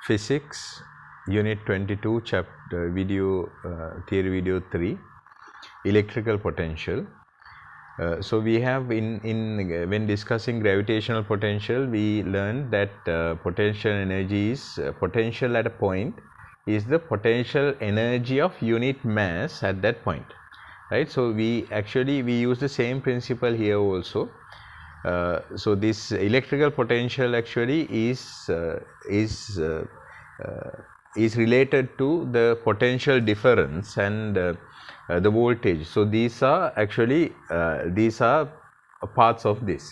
Physics, Unit 22, Chapter Video Theory Video 3, Electrical Potential. So we have when discussing gravitational potential, we learned that potential energy is potential at a point is the potential energy of unit mass at that point, right? So we use the same principle here also. So this electrical potential actually is related to the potential difference and the voltage. So these are parts of this.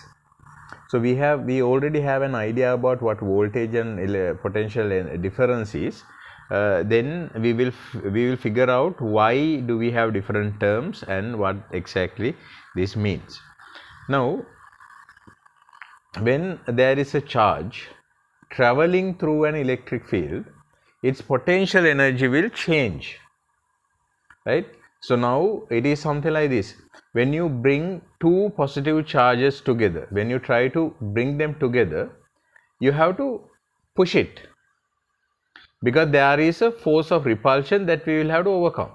So we already have an idea about what voltage and potential difference is. Then we will figure out why do we have different terms and what exactly this means. Now, when there is a charge traveling through an electric field, its potential energy will change, right? So now it is something like this. When you bring two positive charges together, when you try to bring them together, you have to push it, because there is a force of repulsion that we will have to overcome,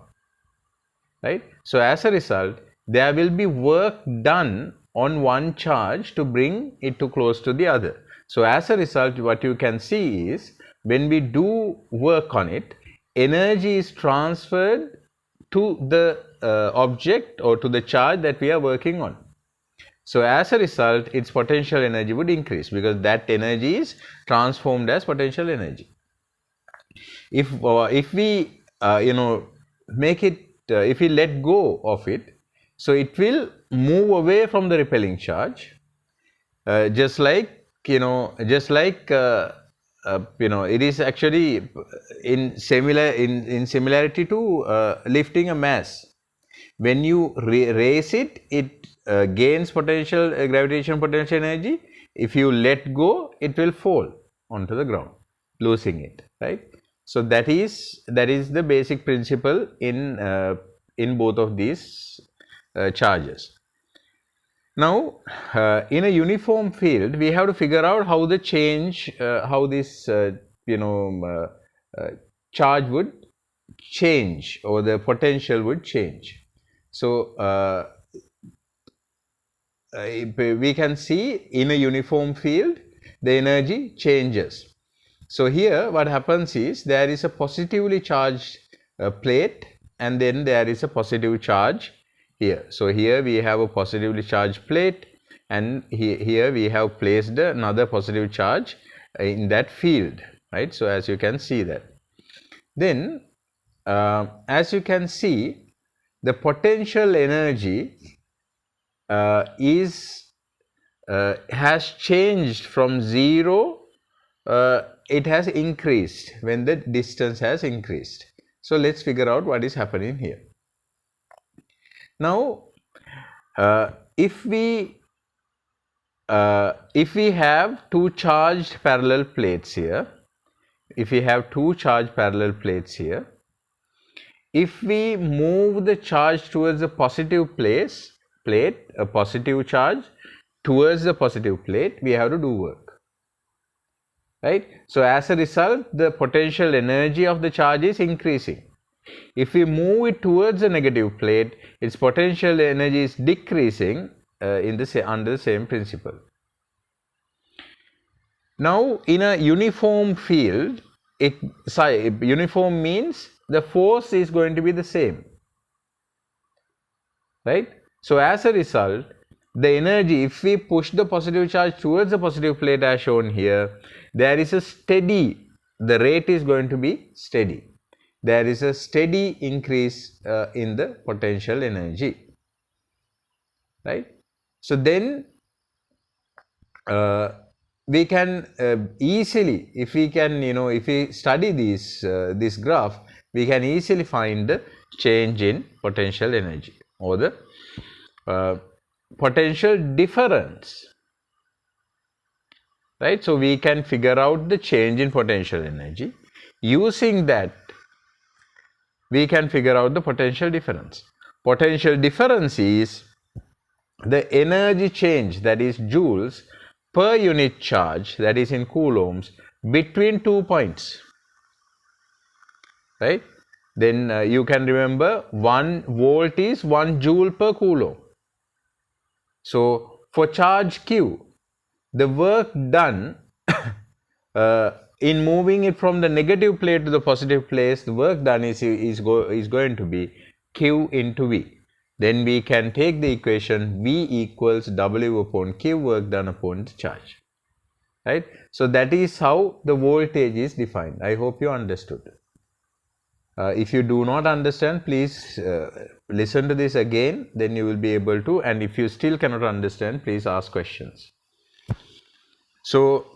right? So as a result, there will be work done on one charge to bring it to close to the other. So as a result, what you can see is when we do work on it, energy is transferred to the object or to the charge that we are working on. So as a result, its potential energy would increase because that energy is transformed as potential energy. If we make it, if we let go of it, so it will move away from the repelling charge, just like it is actually in similarity to lifting a mass. When you raise it, it gains potential gravitational potential energy. If you let go, it will fall onto the ground, losing it, right? So that is the basic principle in both of these charges. Now, in a uniform field, we have to figure out how the change, how this charge would change, or the potential would change. So we can see in a uniform field the energy changes. So here what happens is there is a positively charged plate, and then there is a positive charge here. So here we have a positively charged plate, and here we have placed another positive charge in that field, right? So as you can see that. Then as you can see, the potential energy has changed from 0, it has increased when the distance has increased. So let's figure out what is happening here. Now if we have two charged parallel plates here, if we move the charge towards the positive plate, a positive charge towards the positive plate, we have to do work, right? So as a result, the potential energy of the charge is increasing. If we move it towards the negative plate, its potential energy is decreasing under the same principle. Now in a uniform field, uniform means the force is going to be the same, right? So as a result, the energy, if we push the positive charge towards the positive plate as shown here, there is a steady, the rate is going to be steady. There is a steady increase in the potential energy, right? So then we can easily, if we study this graph, we can easily find the change in potential energy or the potential difference, right? So we can figure out the change in potential energy. Using that, we can figure out the potential difference. Potential difference is the energy change, that is joules, per unit charge, that is in coulombs, between 2 points, right? Then you can remember 1 volt is 1 joule per coulomb. So for charge Q, the work done in moving it from the negative plate to the positive place, the work done is going to be Q into V. Then we can take the equation V equals W upon Q, work done upon the charge. Right? So that is how the voltage is defined. I hope you understood. If you do not understand, please listen to this again, then you will be able to, and if you still cannot understand, please ask questions. So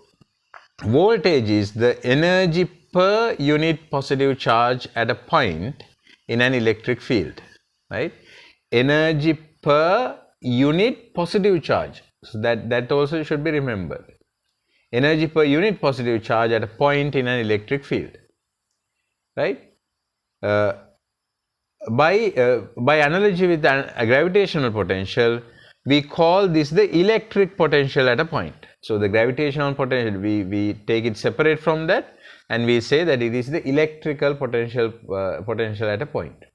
voltage is the energy per unit positive charge at a point in an electric field, right? Energy per unit positive charge. So that also should be remembered. Energy per unit positive charge at a point in an electric field, right? By analogy with a gravitational potential, we call this the electric potential at a point. So the gravitational potential, we take it separate from that, and we say that it is the electrical potential at a point,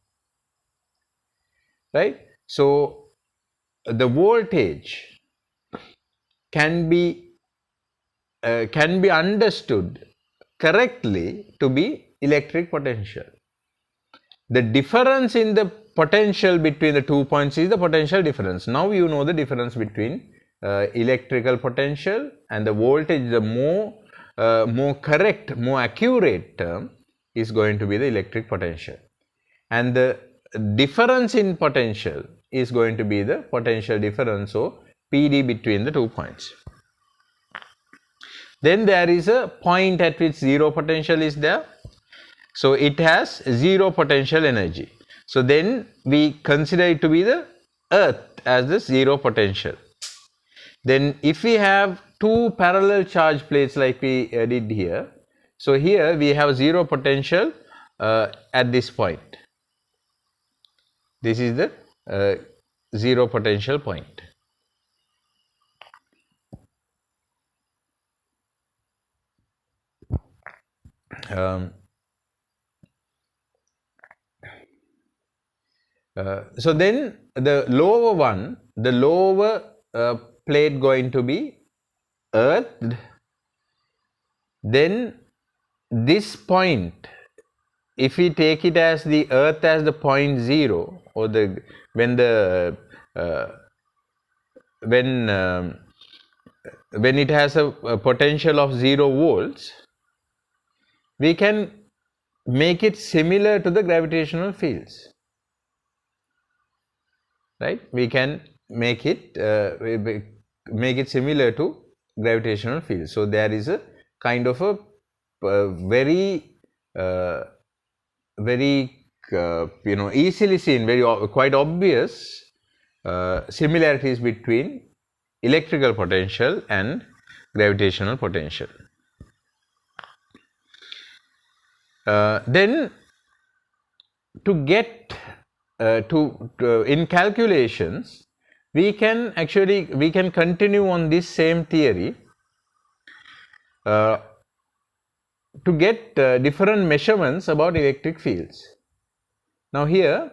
right? So the voltage can be understood correctly to be electric potential. The difference in the potential between the 2 points is the potential difference. Now you know the difference between electrical potential and the voltage. The more correct, more accurate term is going to be the electric potential, and the difference in potential is going to be the potential difference, or PD, between the 2 points. Then there is a point at which zero potential is there. So it has zero potential energy. So then we consider it to be the earth as the zero potential. Then if we have two parallel charge plates like we did here, so here we have zero potential at this point. This is the zero potential point. So then the lower one, the lower plate going to be earth. Then this point, if we take it as the earth as the point 0, or the when it has a potential of 0 volts, we can make it similar to the gravitational fields, right? We can make it similar to gravitational fields. So there is a kind of a very easily seen, quite obvious similarities between electrical potential and gravitational potential. Then to get in calculations, we can continue on this same theory to get different measurements about electric fields. Now here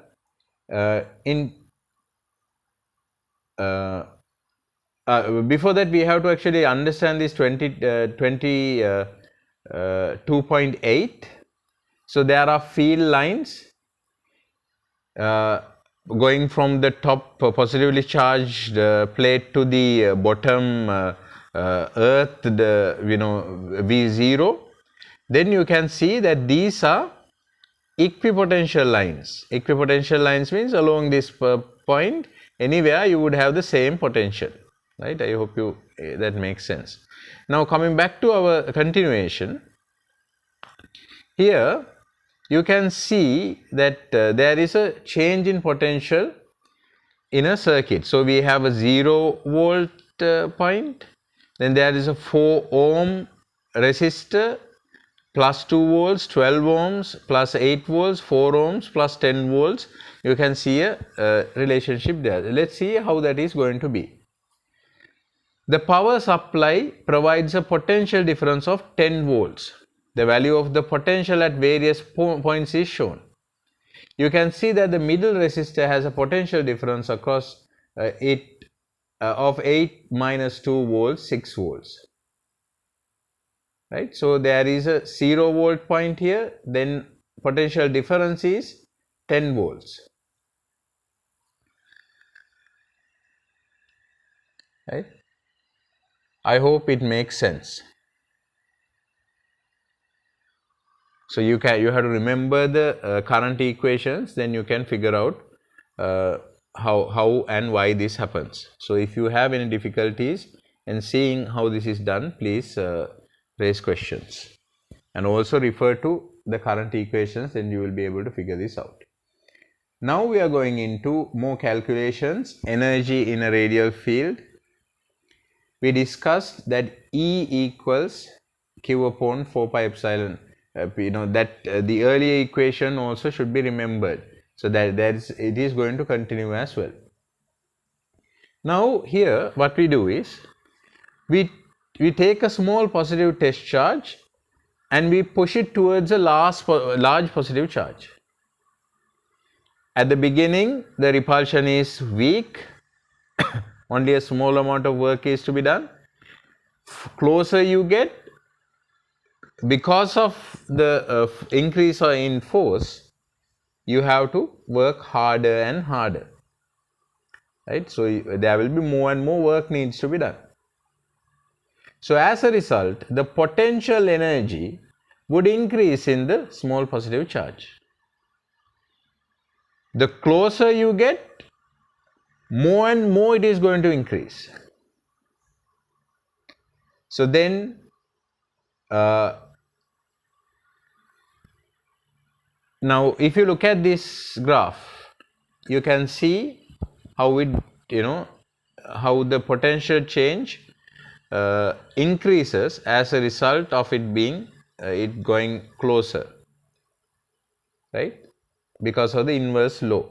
before that, we have to actually understand this 2.8. So there are field lines going from the top positively charged plate to the bottom earth, V0. Then you can see that these are equipotential lines. Equipotential lines means along this point, anywhere you would have the same potential, right? I hope that makes sense. Now coming back to our continuation, here you can see that there is a change in potential in a circuit. So we have a 0 volt point, then there is a 4 ohm resistor, plus 2 volts, 12 ohms, plus 8 volts, 4 ohms, plus 10 volts. You can see a relationship there. Let's see how that is going to be. The power supply provides a potential difference of 10 volts. The value of the potential at various points is shown. You can see that the middle resistor has a potential difference across of 8 minus 2 volts, 6 volts. Right? So there is a 0 volt point here, then potential difference is 10 volts. Right? I hope it makes sense. So you have to remember the current equations, then you can figure out how and why this happens. So if you have any difficulties in seeing how this is done, please raise questions and also refer to the current equations, then you will be able to figure this out. Now we are going into more calculations. Energy in a radial field. We discussed that E equals Q upon 4 pi epsilon. The earlier equation also should be remembered. So that it is going to continue as well. Now here what we do is we take a small positive test charge and we push it towards a large positive charge. At the beginning the repulsion is weak, only a small amount of work is to be done. Closer you get, because of the increase in force, you have to work harder and harder, right? So there will be more and more work needs to be done. So as a result, the potential energy would increase in the small positive charge. The closer you get, more and more it is going to increase. So then now if you look at this graph, you can see how how the potential change increases as a result of it being it going closer, right, because of the inverse law.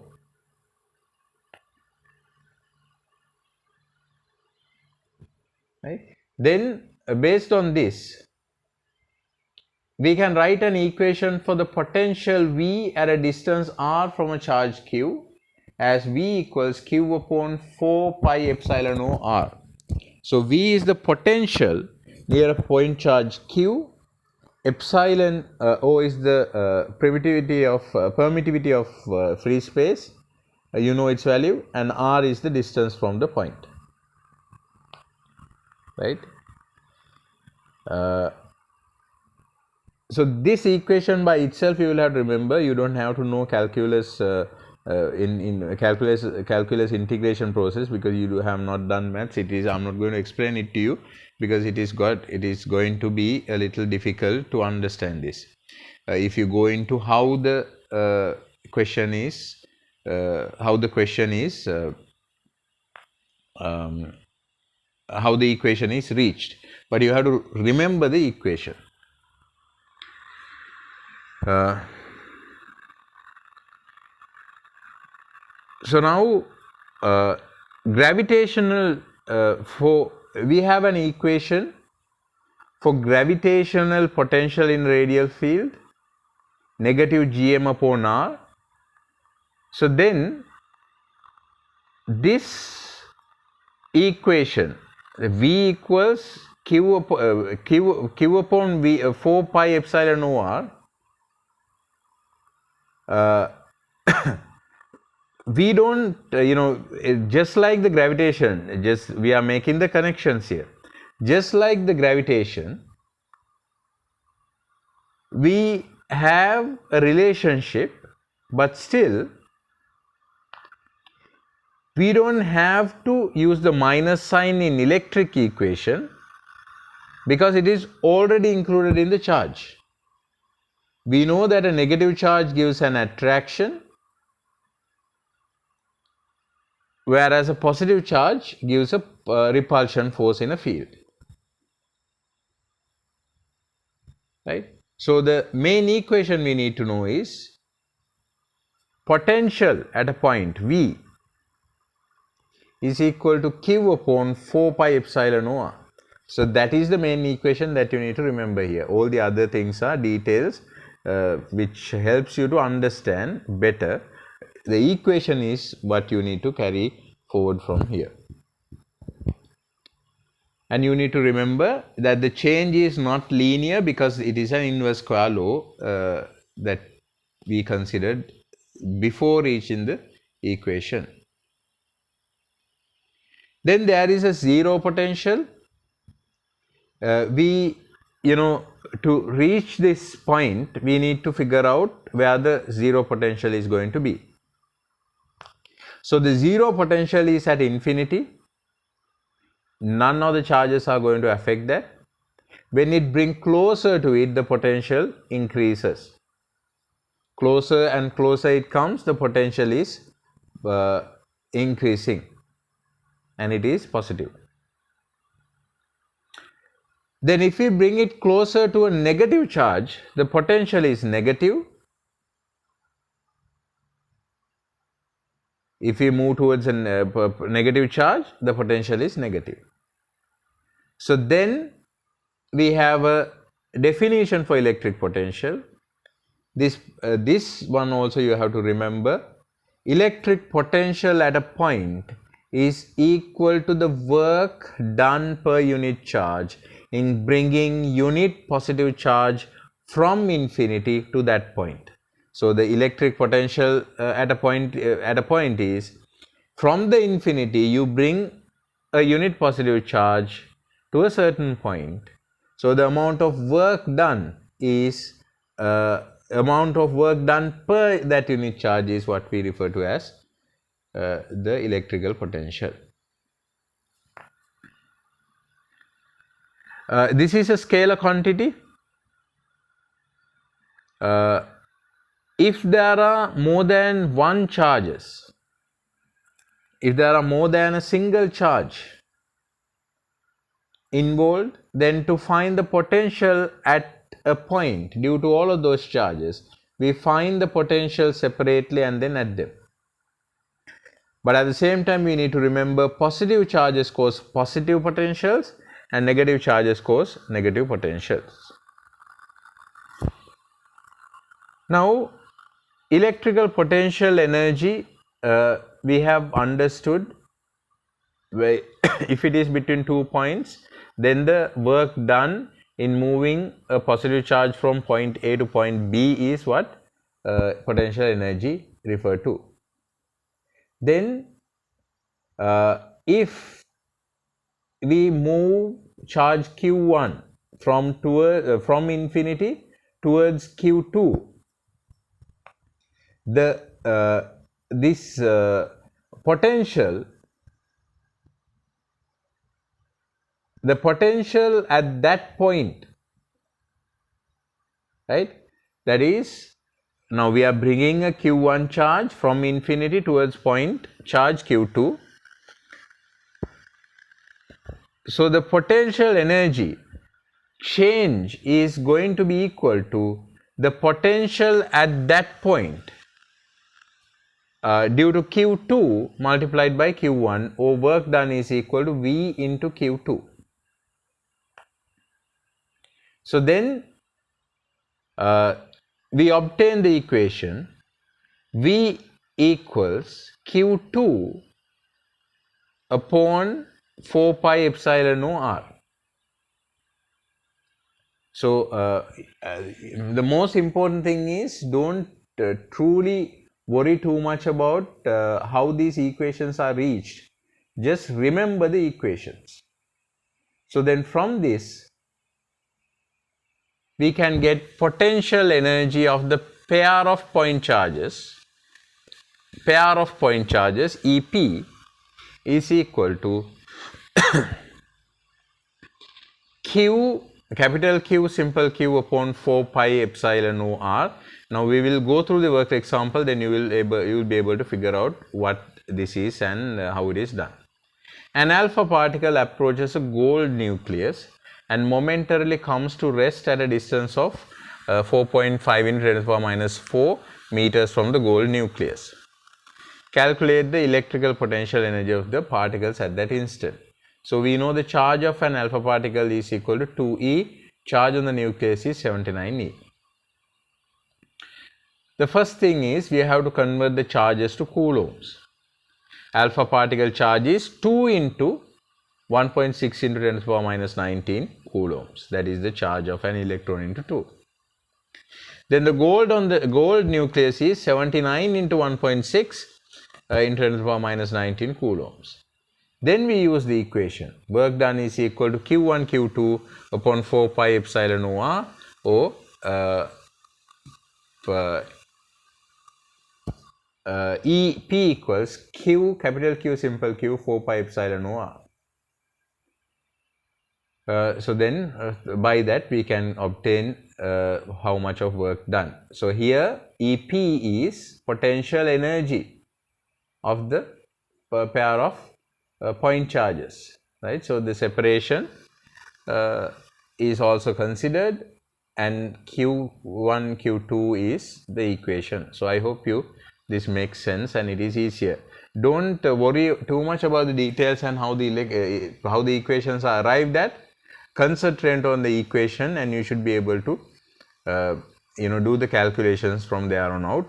Right? Then based on this, we can write an equation for the potential V at a distance r from a charge q as V equals Q upon 4 pi epsilon O r. So V is the potential near a point charge q, epsilon O is the permittivity of free space, you know its value, and r is the distance from the point, right? So this equation by itself you will have to remember. You don't have to know calculus in calculus integration process, because you have not done maths. I'm not going to explain it to you because it is going to be a little difficult to understand this. If you go into how the question is how the equation is reached, but you have to remember the equation. So now gravitational we have an equation for gravitational potential in radial field, negative Gm upon r. So then this equation, V equals Q upon V 4 pi epsilon O r. We don't just like the gravitation, we are making the connections here. Just like the gravitation, we have a relationship, but still we don't have to use the minus sign in electric equation because it is already included in the charge. We know that a negative charge gives an attraction, whereas a positive charge gives a repulsion force in a field, right? So the main equation we need to know is potential at a point V is equal to Q upon 4 pi epsilon OR. So that is the main equation that you need to remember here. All the other things are details which helps you to understand better. The equation is what you need to carry forward from here. And you need to remember that the change is not linear because it is an inverse square law that we considered before reaching the equation. Then there is a zero potential. To reach this point, we need to figure out where the zero potential is going to be. So the zero potential is at infinity. None of the charges are going to affect that. When it brings closer to it, the potential increases. Closer and closer it comes, the potential is increasing and it is positive. Then if we bring it closer to a negative charge, the potential is negative. If we move towards a negative charge, the potential is negative. So then we have a definition for electric potential. This one also you have to remember. Electric potential at a point is equal to the work done per unit charge in bringing unit positive charge from infinity to that point. So the electric potential at a point is from the infinity you bring a unit positive charge to a certain point. So the amount of work done is amount of work done per that unit charge is what we refer to as the electrical potential. This is a scalar quantity. If there are more than one charges, if there are more than a single charge involved, then to find the potential at a point due to all of those charges, we find the potential separately and then add them. But at the same time, we need to remember positive charges cause positive potentials and negative charges cause negative potentials. Now, electrical potential energy we have understood where if it is between 2 points, then the work done in moving a positive charge from point A to point B is what potential energy referred to. Then if we move charge Q1 from infinity towards Q2, this potential, the potential at that point, right, that is, now we are bringing a Q1 charge from infinity towards point charge Q2. So the potential energy change is going to be equal to the potential at that point due to Q2 multiplied by Q1, or work done is equal to V into Q2. So then we obtain the equation V equals Q2 upon 4 pi epsilon OR. So the most important thing is don't truly worry too much about how these equations are reached. Just remember the equations. So then from this we can get potential energy of the pair of point charges. Pair of point charges EP is equal to Q, capital Q, simple Q upon 4 pi epsilon OR. Now we will go through the work example, then you will be able to figure out what this is and how it is done. An alpha particle approaches a gold nucleus and momentarily comes to rest at a distance of 4.5 × 10⁻⁴ meters from the gold nucleus. calculate the electrical potential energy of the particles at that instant. So we know the charge of an alpha particle is equal to 2e, charge on the nucleus is 79e. The first thing is we have to convert the charges to coulombs. Alpha particle charge is 2 into 1.6 into 10 to the power minus 19 coulombs. That is the charge of an electron into 2. Then the gold nucleus is 79 into 1.6 into 10 to the power minus 19 coulombs. Then we use the equation. Work done is equal to Q1 Q2 upon 4 pi epsilon OR, or EP equals Q, capital Q, simple Q, 4 pi epsilon OR. So then by that we can obtain how much of work done. So here EP is potential energy of the pair of point charges, right? So the separation is also considered, and Q1 Q2 is the equation. So I hope this makes sense and it is easier. Don't worry too much about the details and how the equations are arrived at. Concentrate on the equation and you should be able to do the calculations from there on out.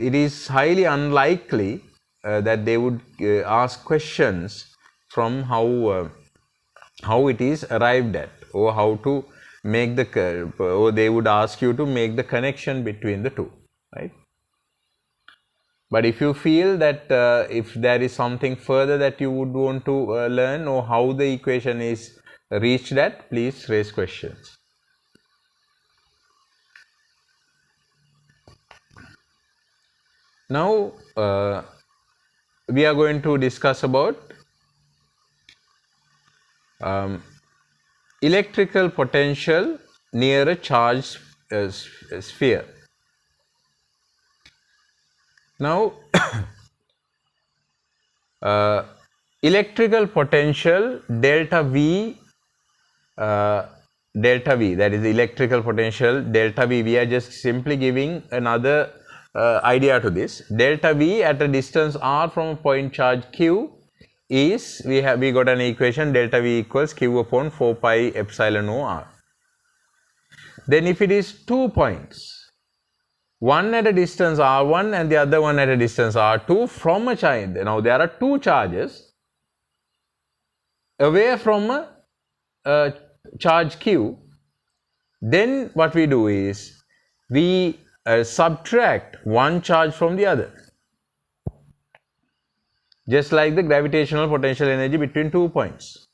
It is highly unlikely that they would ask questions from how it is arrived at, or how to make the curve, or they would ask you to make the connection between the two, right? But if you feel that if there is something further that you would want to learn, or how the equation is reached at, please raise questions. Now we are going to discuss about electrical potential near a charged sphere. Now electrical potential delta V, that is electrical potential delta V, we are just simply giving another idea to this. Delta V at a distance r from a point charge Q is, we got an equation, delta V equals Q upon 4 pi epsilon OR. Then if it is 2 points, one at a distance r1 and the other one at a distance r2 from a charge, now there are two charges away from a charge Q, then what we do is we subtract one charge from the other, just like the gravitational potential energy between 2 points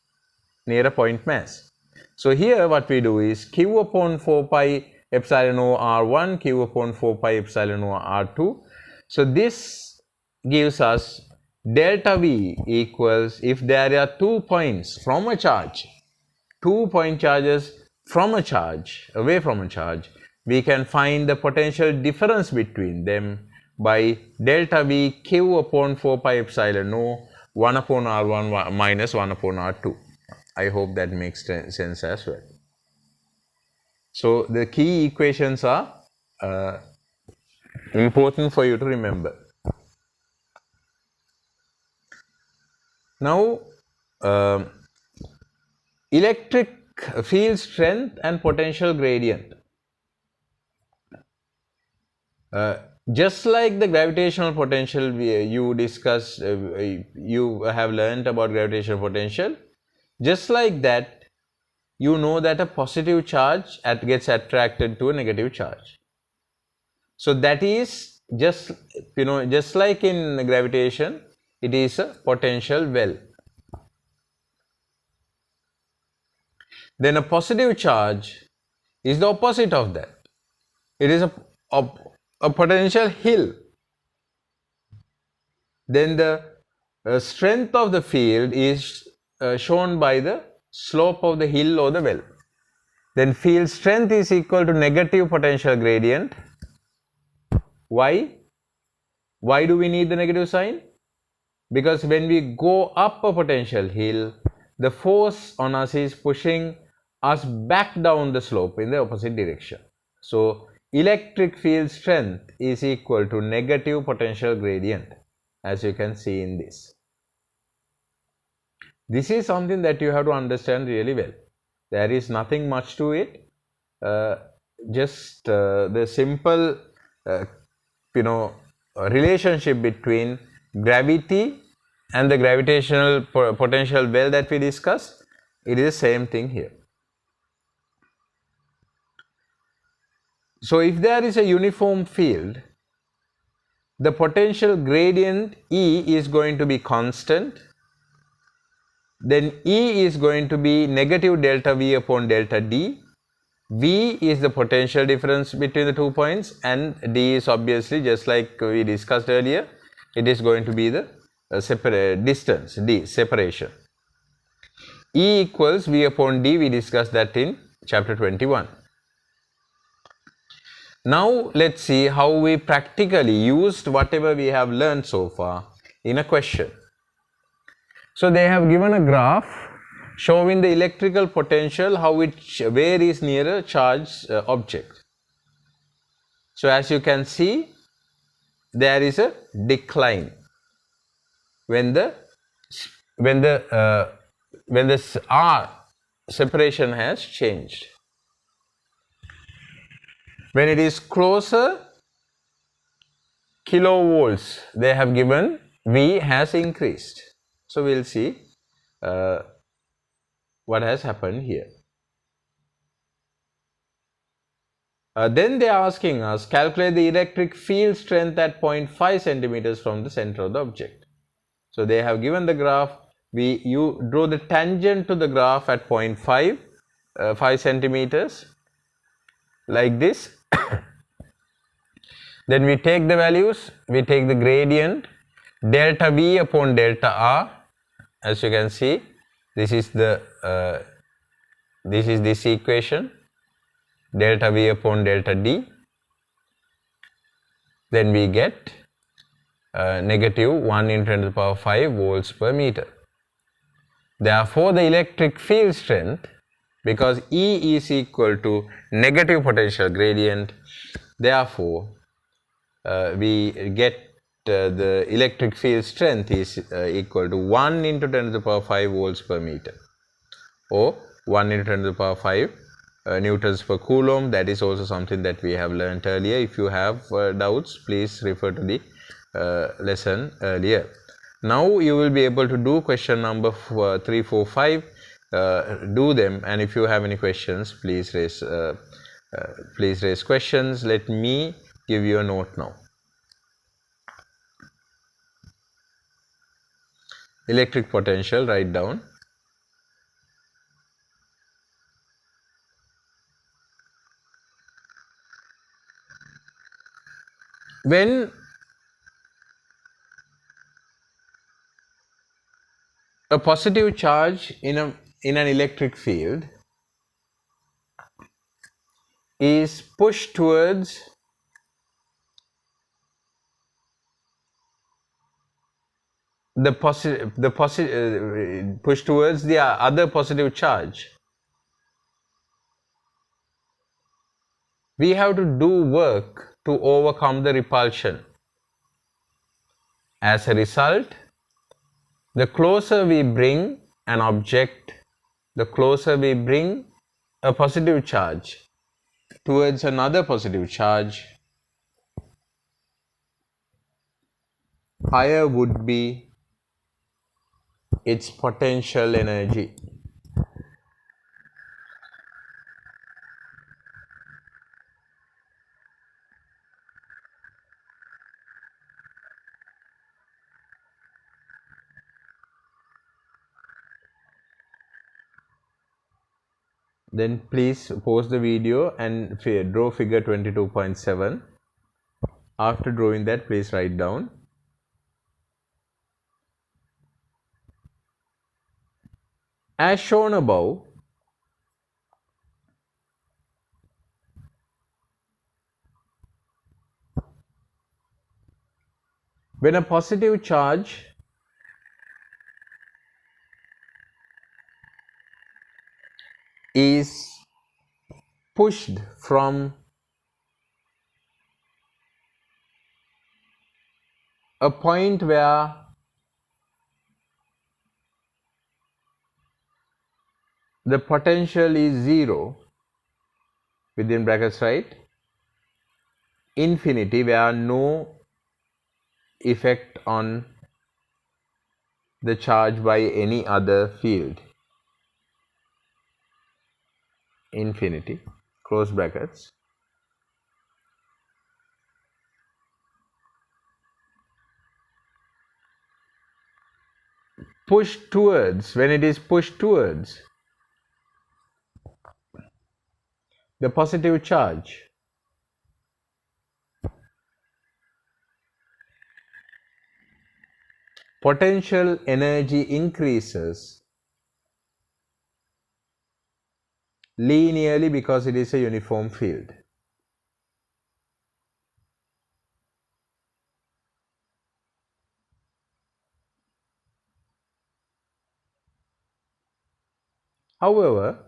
near a point mass. So here what we do is Q upon 4 pi epsilon O R1, Q upon 4 pi epsilon O R2. So this gives us delta V equals, if there are 2 points from a charge, 2 point charges from a charge, away from a charge, we can find the potential difference between them by delta V Q upon 4 pi epsilon O 1 upon R1 minus 1 upon R2. I hope that makes sense as well. So the key equations are important for you to remember. Now electric field strength and potential gradient. Just like the gravitational potential you discussed, you have learned about gravitational potential, just like that, you know that a positive charge gets attracted to a negative charge. So that is just like in gravitation, it is a potential well. Then a positive charge is the opposite of that. It is a potential hill. Then the strength of the field is shown by the slope of the hill or the well. Then field strength is equal to negative potential gradient. Why? Why do we need the negative sign? Because when we go up a potential hill, the force on us is pushing us back down the slope in the opposite direction. So electric field strength is equal to negative potential gradient, as you can see in this. This is something that you have to understand really well. There is nothing much to it, just the simple relationship between gravity and the gravitational potential well that we discussed. It is the same thing here. So if there is a uniform field, the potential gradient E is going to be constant, then E is going to be negative delta V upon delta D. V is the potential difference between the 2 points, and D is obviously, just like we discussed earlier, it is going to be the distance, D, separation. E equals V upon D, we discussed that in chapter 21. Now let's see how we practically used whatever we have learned so far in a question. So they have given a graph showing the electrical potential, how it varies near a charged object. So as you can see, there is a decline when the R separation has changed. When it is closer, kilovolts, they have given V has increased. So we'll see what has happened here. Then they are asking us, calculate the electric field strength at 0.5 centimeters from the center of the object. So they have given the graph. You draw the tangent to the graph at 5 centimeters, like this. Then we take the values, we take the gradient, delta V upon delta R. As you can see, this is this equation, delta V upon delta D. Then we get negative 1 into 10 to the power 5 volts per meter. Therefore, the electric field strength, because E is equal to negative potential gradient, therefore we get the electric field strength is equal to 1 into 10 to the power 5 volts per meter, or 1 into 10 to the power 5 newtons per coulomb. That is also something that we have learnt earlier. If you have doubts, please refer to the lesson earlier. Now you will be able to do question number 3, 4, 5. Do them, and if you have any questions, please raise questions. Let me give you a note now. Electric potential, write down. When a positive charge in an electric field is pushed towards push towards the other positive charge, we have to do work to overcome the repulsion. As a result, the closer we bring an object, the closer we bring a positive charge towards another positive charge, higher would be its potential energy. Then please pause the video and draw figure 22.7. After drawing that, please write down. As shown above, when a positive charge is pushed from a point where the potential is 0 within brackets, right? Infinity, where no effect on the charge by any other field. Infinity, close brackets. Push towards, when it is pushed towards the positive charge, potential energy increases linearly because it is a uniform field. However,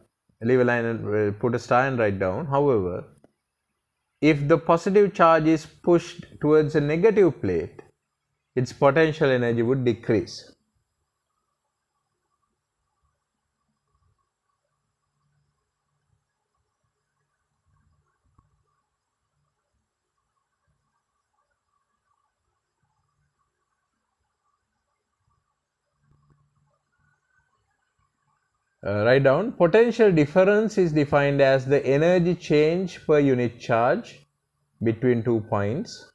leave a line and put a star and write down. However, if the positive charge is pushed towards a negative plate, its potential energy would decrease. Write down, potential difference is defined as the energy change per unit charge between 2 points.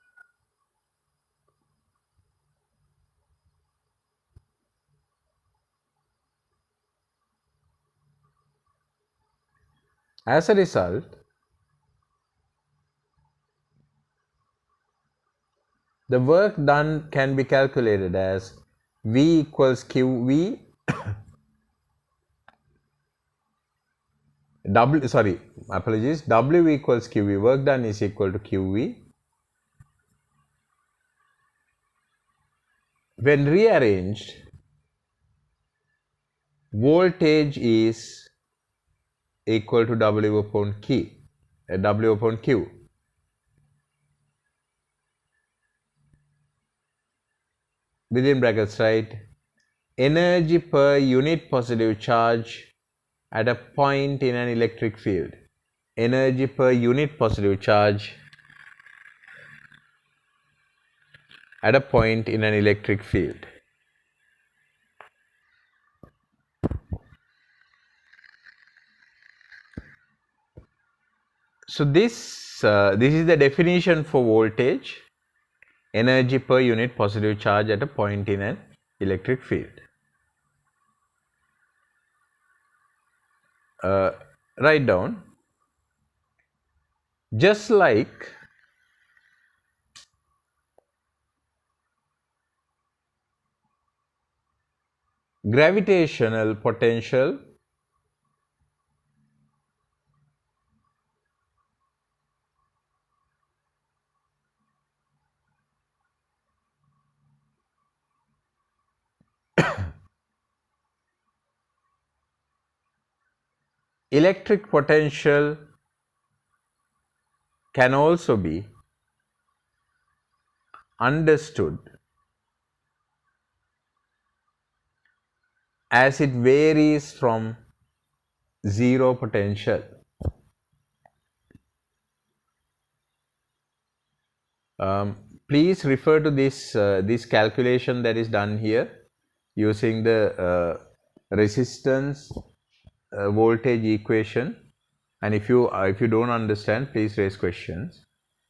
As a result, the work done can be calculated as V equals QV W equals QV, work done is equal to QV. When rearranged, voltage is equal to W upon Q. Within brackets, right? Energy per unit positive charge at a point in an electric field. Energy per unit positive charge at a point in an electric field. So this is the definition for voltage, energy per unit positive charge at a point in an electric field. Write down, just like gravitational potential electric potential can also be understood as it varies from zero potential. Please refer to this calculation that is done here using the resistance voltage equation, and if you don't understand, please raise questions.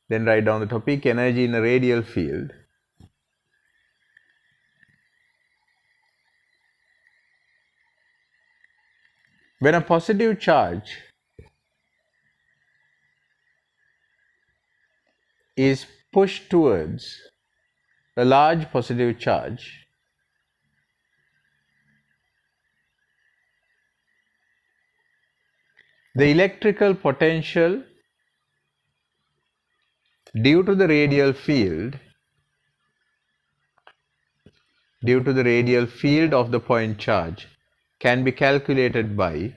Then write down the topic, energy in a radial field. When a positive charge is pushed towards a large positive charge, the electrical potential due to the radial field of the point charge can be calculated by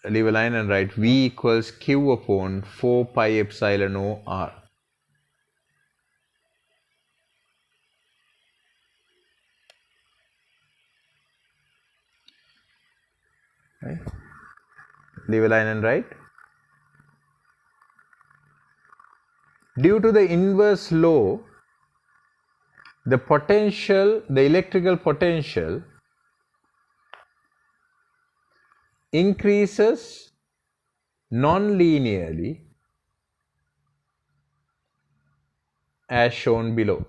leave a line and write V equals Q upon 4 pi epsilon O R. Right? Leave a line and write. Due to the inverse law, the potential, the electrical potential increases non-linearly as shown below.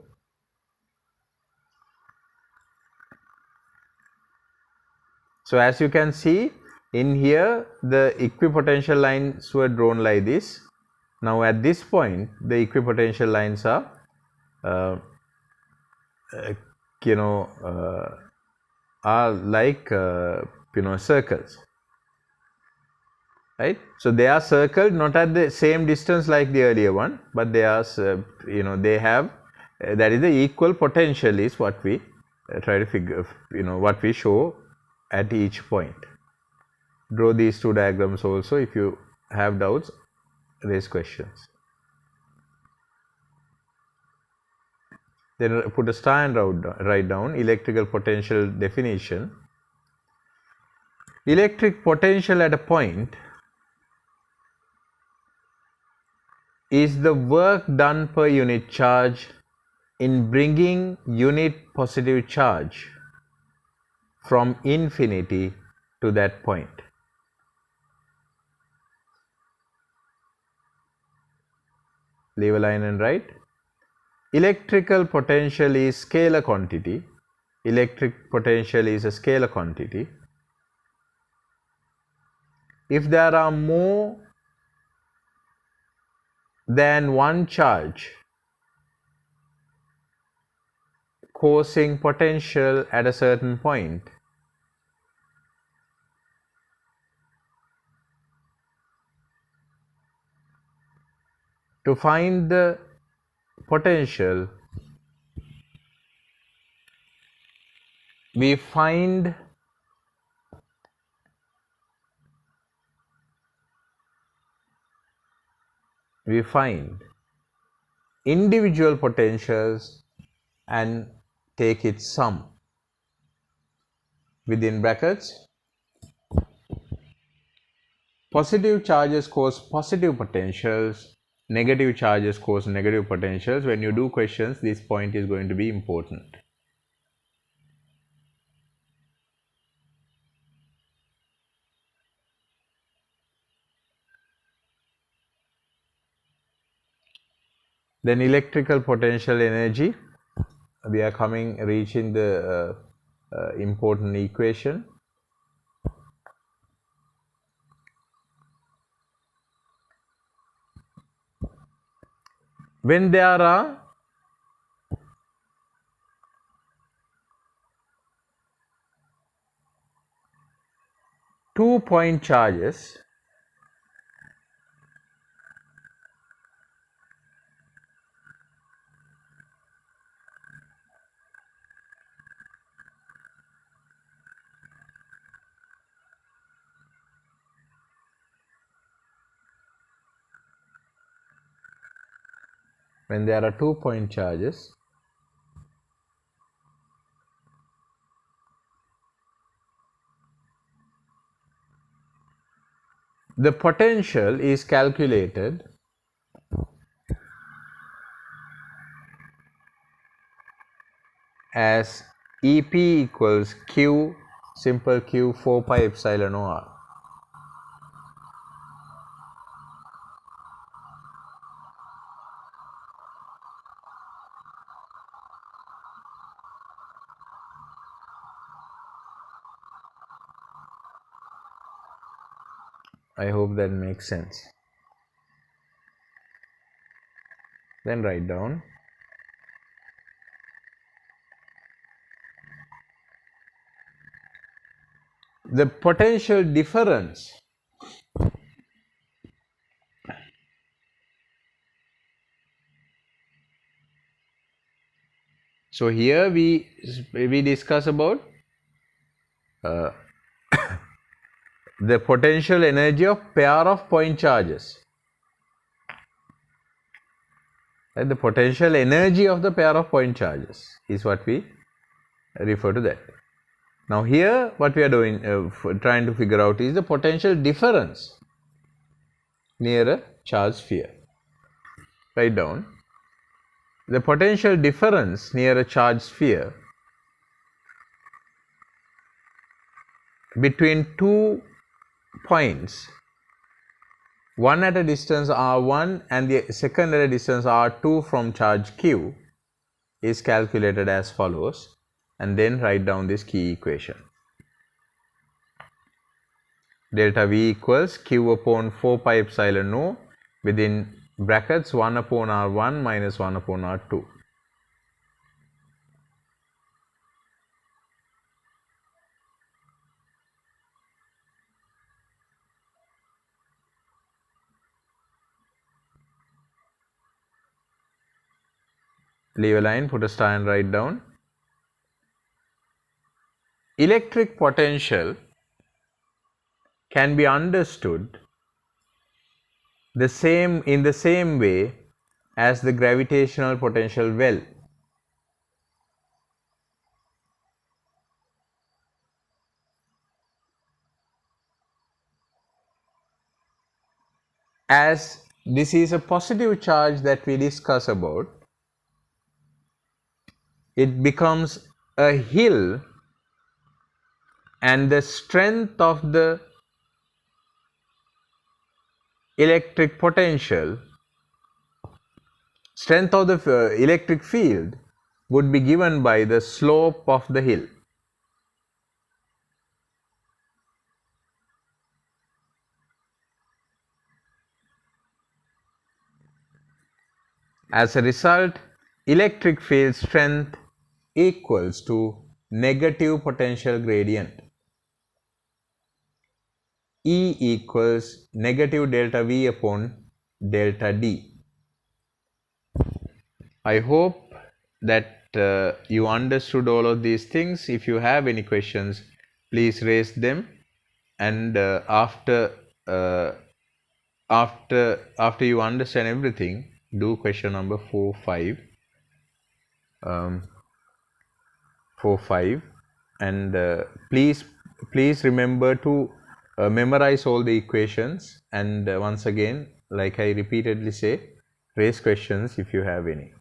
So as you can see in here, the equipotential lines were drawn like this. Now at this point, the equipotential lines are like circles, right? So they are circled, not at the same distance like the earlier one, but they are they have that is the equal potential is what we try to figure, what we show at each point. Draw these two diagrams also. If you have doubts, raise questions. Then put a star and write down electrical potential definition. Electric potential at a point is the work done per unit charge in bringing unit positive charge from infinity to that point. Leave a line and write. Electrical potential is scalar quantity. Electric potential is a scalar quantity. If there are more than one charge causing potential at a certain point, to find the potential, we find individual potentials and take its sum. Within brackets, positive charges cause positive potentials, negative charges cause negative potentials. When you do questions, this point is going to be important. Then electrical potential energy, we are reaching the important equation. When there are two-point charges, the potential is calculated as EP equals Q, simple Q, 4 pi epsilon OR. I hope that makes sense. Then write down the potential difference so here we discuss about the potential energy of pair of point charges. And the potential energy of the pair of point charges is what we refer to that. Now here what we are doing, trying to figure out is the potential difference near a charged sphere. Write down the potential difference near a charged sphere between two points, one at a distance r1 and the second at a distance r2 from charge q, is calculated as follows, and then write down this key equation. Delta V equals q upon 4 pi epsilon O within brackets 1 upon r1 minus 1 upon r2. Leave a line, put a star and write down. Electric potential can be understood in the same way as the gravitational potential well. As this is a positive charge that we discuss about, it becomes a hill, and the strength of the electric potential, strength of the electric field would be given by the slope of the hill. As a result, electric field strength equals to negative potential gradient. E equals negative delta V upon delta D. I hope that you understood all of these things. If you have any questions, please raise them, and after you understand everything, do question number 4, 5, 4, 5, and please remember to memorize all the equations, and once again, like I repeatedly say, raise questions if you have any.